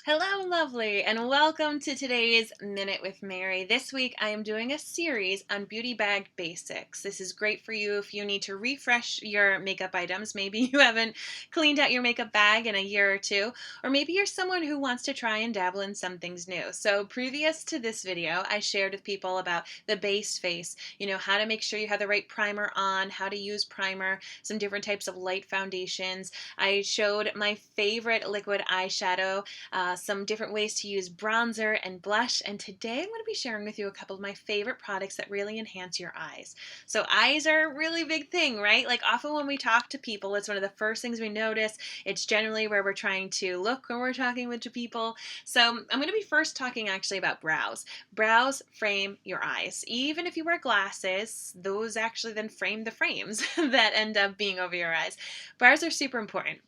Hello, lovely, and welcome to today's Minute with Mary. This week I am doing a series on beauty bag basics. This is great for you if you need to refresh your makeup items. Maybe you haven't cleaned out your makeup bag in a year or two, or maybe you're someone who wants to try and dabble in some things new. So, previous to this video, I shared with people about the base face, how to make sure you have the right primer on, how to use primer, some different types of light foundations. I showed my favorite liquid eyeshadow, some different ways to use bronzer and blush, and today I'm going to be sharing with you a couple of my favorite products that really enhance your eyes. So eyes are a really big thing, right? Like often when we talk to people, it's one of the first things we notice. It's generally where we're trying to look when we're talking with people. So I'm going to be first talking actually about brows. Brows frame your eyes. Even if you wear glasses, those actually then frame the frames that end up being over your eyes. Brows are super important.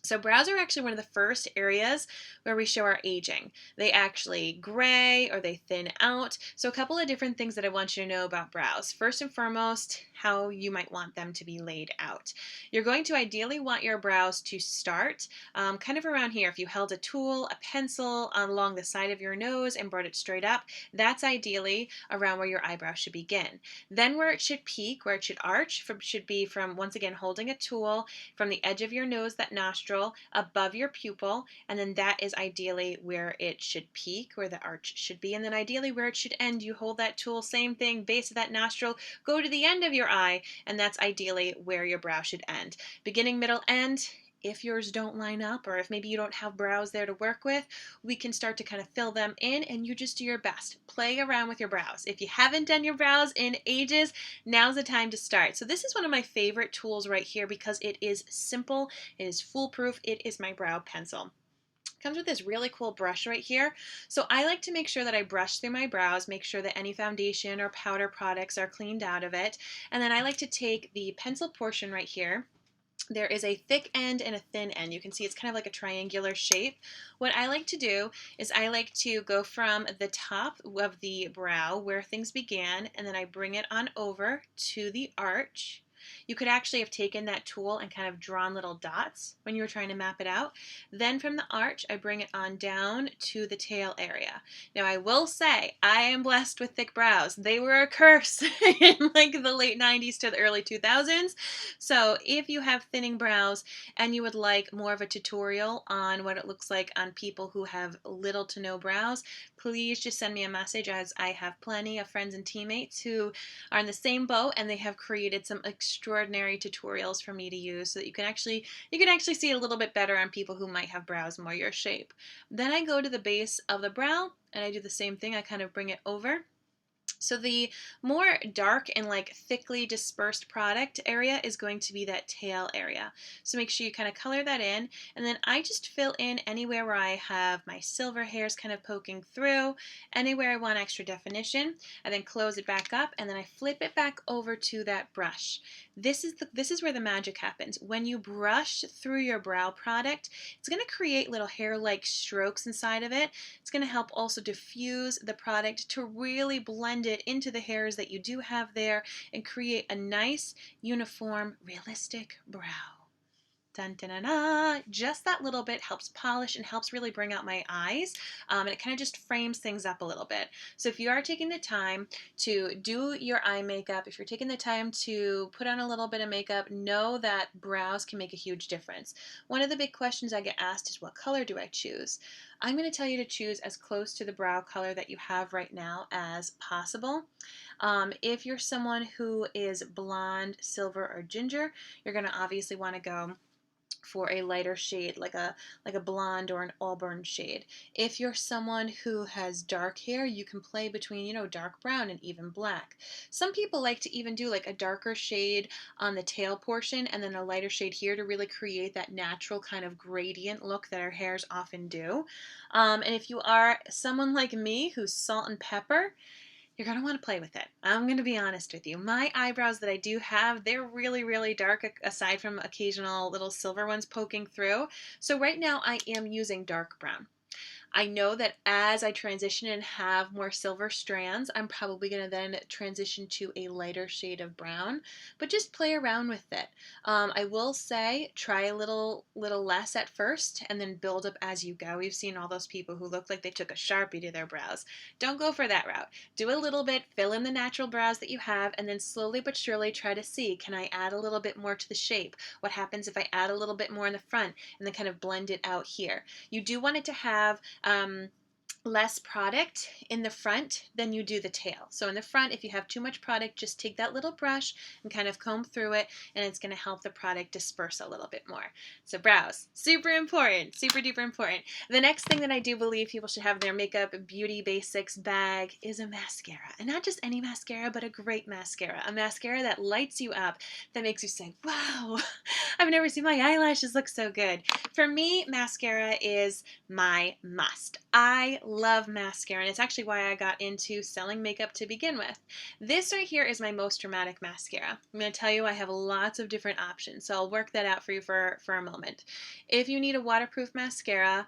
So brows are actually one of the first areas where we show our aging. They actually gray or they thin out. So a couple of different things that I want you to know about brows. First and foremost, how you might want them to be laid out. You're going to ideally want your brows to start kind of around here. If you held a tool, a pencil along the side of your nose and brought it straight up, that's ideally around where your eyebrow should begin. Then where it should peak, where it should arch, should be from, once again, holding a tool from the edge of your nose, that nostril, above your pupil, and then that is ideally where it should peak, where the arch should be, and then ideally where it should end. You hold that tool, same thing, base of that nostril, go to the end of your eye, and that's ideally where your brow should end. Beginning, middle, end. If yours don't line up, or if maybe you don't have brows there to work with, we can start to kind of fill them in, and you just do your best. Play around with your brows. If you haven't done your brows in ages, now's the time to start. So this is one of my favorite tools right here because it is simple, it is foolproof, it is my brow pencil. Comes with this really cool brush right here. So I like to make sure that I brush through my brows, make sure that any foundation or powder products are cleaned out of it. And then I like to take the pencil portion right here. There is a thick end and a thin end. You can see it's kind of like a triangular shape. What I like to do is I like to go from the top of the brow where things began, and then I bring it on over to the arch. You could actually have taken that tool and kind of drawn little dots when you were trying to map it out. Then from the arch, I bring it on down to the tail area. Now, I will say I am blessed with thick brows. They were a curse in like the late 90s to the early 2000s. So if you have thinning brows and you would like more of a tutorial on what it looks like on people who have little to no brows, please just send me a message, as I have plenty of friends and teammates who are in the same boat, and they have created some extraordinary tutorials for me to use so that you can actually see a little bit better on people who might have brows more your shape. Then I go to the base of the brow and I do the same thing. I kind of bring it over. So the more dark and like thickly dispersed product area is going to be that tail area. So make sure you kind of color that in, and then I just fill in anywhere where I have my silver hairs kind of poking through, anywhere I want extra definition. I then close it back up, and then I flip it back over to that brush. This is where the magic happens. When you brush through your brow product, it's going to create little hair-like strokes inside of it. It's going to help also diffuse the product to really blend it into the hairs that you do have there and create a nice, uniform, realistic brow. Dun, dun, dun, dun. Just that little bit helps polish and helps really bring out my eyes, and it kind of just frames things up a little bit. So if you are taking the time to do your eye makeup, if you're taking the time to put on a little bit of makeup, know that brows can make a huge difference. One of the big questions I get asked is, what color do I choose? I'm going to tell you to choose as close to the brow color that you have right now as possible. If you're someone who is blonde, silver, or ginger, you're going to obviously want to go for a lighter shade, like a blonde or an auburn shade. If you're someone who has dark hair, you can play between, dark brown and even black. Some people like to even do like a darker shade on the tail portion and then a lighter shade here to really create that natural kind of gradient look that our hairs often do. And if you are someone like me who's salt and pepper, you're going to want to play with it. I'm going to be honest with you. My eyebrows that I do have, they're really, really dark, aside from occasional little silver ones poking through. So right now I am using dark brown. I know that as I transition and have more silver strands, I'm probably going to then transition to a lighter shade of brown, but just play around with it. I will say try a little less at first and then build up as you go. We've seen all those people who look like they took a Sharpie to their brows. Don't go for that route. Do a little bit, fill in the natural brows that you have, and then slowly but surely try to see, can I add a little bit more to the shape? What happens if I add a little bit more in the front and then kind of blend it out here? You do want it to have less product in the front than you do the tail. So in the front, if you have too much product, just take that little brush and kind of comb through it, and it's going to help the product disperse a little bit more. So brows, super important, super duper important. The next thing that I do believe people should have in their makeup beauty basics bag is a mascara. And not just any mascara, but a great mascara. A mascara that lights you up, that makes you say, wow, I've never seen my eyelashes look so good. For me, mascara is my must. I love mascara, and it's actually why I got into selling makeup to begin with. This right here is my most dramatic mascara. I'm going to tell you I have lots of different options, so I'll work that out for you for a moment. If you need a waterproof mascara,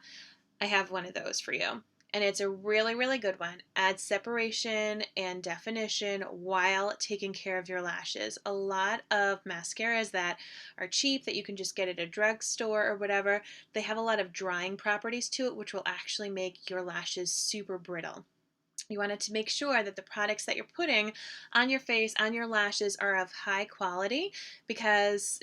I have one of those for you. And it's a really, really good one. Adds separation and definition while taking care of your lashes. A lot of mascaras that are cheap that you can just get at a drugstore or whatever, they have a lot of drying properties to it, which will actually make your lashes super brittle. You want to make sure that the products that you're putting on your face, on your lashes, are of high quality because,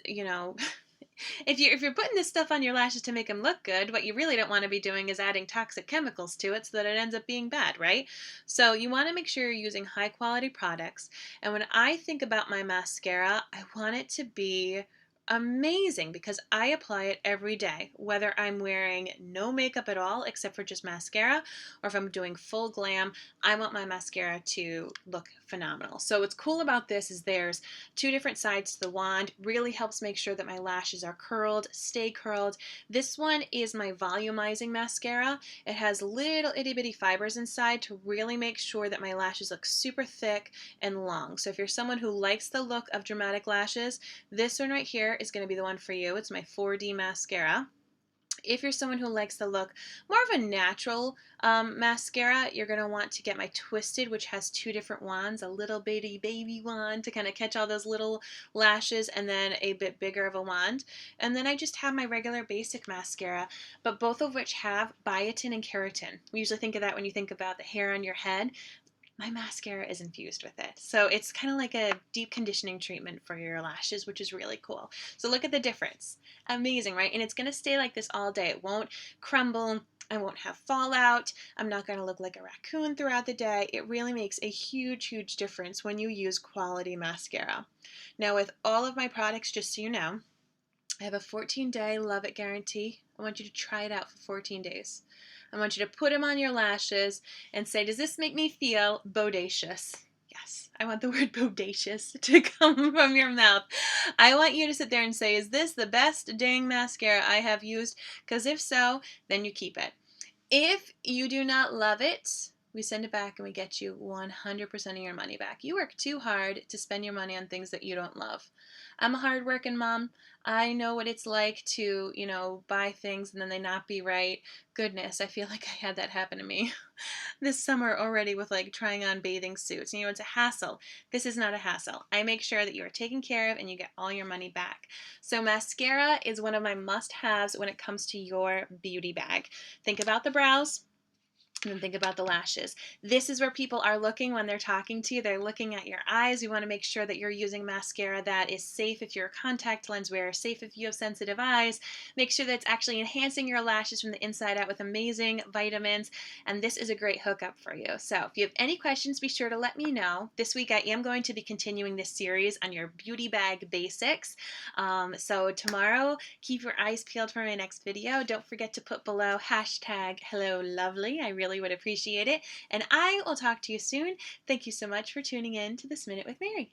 if you're putting this stuff on your lashes to make them look good, what you really don't want to be doing is adding toxic chemicals to it so that it ends up being bad, right? So you want to make sure you're using high quality products. And when I think about my mascara, I want it to be amazing because I apply it every day, whether I'm wearing no makeup at all except for just mascara, or if I'm doing full glam. I want my mascara to look phenomenal. So what's cool about this is there's two different sides to the wand. Really helps make sure that my lashes are curled, stay curled. This one is my volumizing mascara. It has little itty bitty fibers inside to really make sure that my lashes look super thick and long. So if you're someone who likes the look of dramatic lashes, this one right here is going to be the one for you. It's my 4D mascara. If you're someone who likes the look more of a natural mascara, you're going to want to get my Twisted, which has two different wands, a little bitty baby wand to kind of catch all those little lashes, and then a bit bigger of a wand. And then I just have my regular basic mascara, but both of which have biotin and keratin. We usually think of that when you think about the hair on your head. My mascara is infused with it. So it's kind of like a deep conditioning treatment for your lashes, which is really cool. So look at the difference. Amazing, right? And it's going to stay like this all day. It won't crumble. I won't have fallout. I'm not going to look like a raccoon throughout the day. It really makes a huge, huge difference when you use quality mascara. Now with all of my products, just so you know, I have a 14-day love it guarantee. I want you to try it out for 14 days. I want you to put them on your lashes and say, does this make me feel bodacious? Yes, I want the word bodacious to come from your mouth. I want you to sit there and say, is this the best dang mascara I have used? Because if so, then you keep it. If you do not love it, we send it back and we get you 100% of your money back. You work too hard to spend your money on things that you don't love. I'm a hardworking mom. I know what it's like to, buy things and then they not be right. Goodness, I feel like I had that happen to me this summer already with like trying on bathing suits. It's a hassle. This is not a hassle. I make sure that you are taken care of and you get all your money back. So mascara is one of my must-haves when it comes to your beauty bag. Think about the brows. And then think about the lashes. This is where people are looking when they're talking to you. They're looking at your eyes. You want to make sure that you're using mascara that is safe if you're a contact lens wearer, safe if you have sensitive eyes. Make sure that it's actually enhancing your lashes from the inside out with amazing vitamins. And this is a great hookup for you. So if you have any questions, be sure to let me know. This week I am going to be continuing this series on your beauty bag basics. So tomorrow, keep your eyes peeled for my next video. Don't forget to put below #HelloLovely. I really would appreciate it. And I will talk to you soon. Thank you so much for tuning in to This Minute with Mary.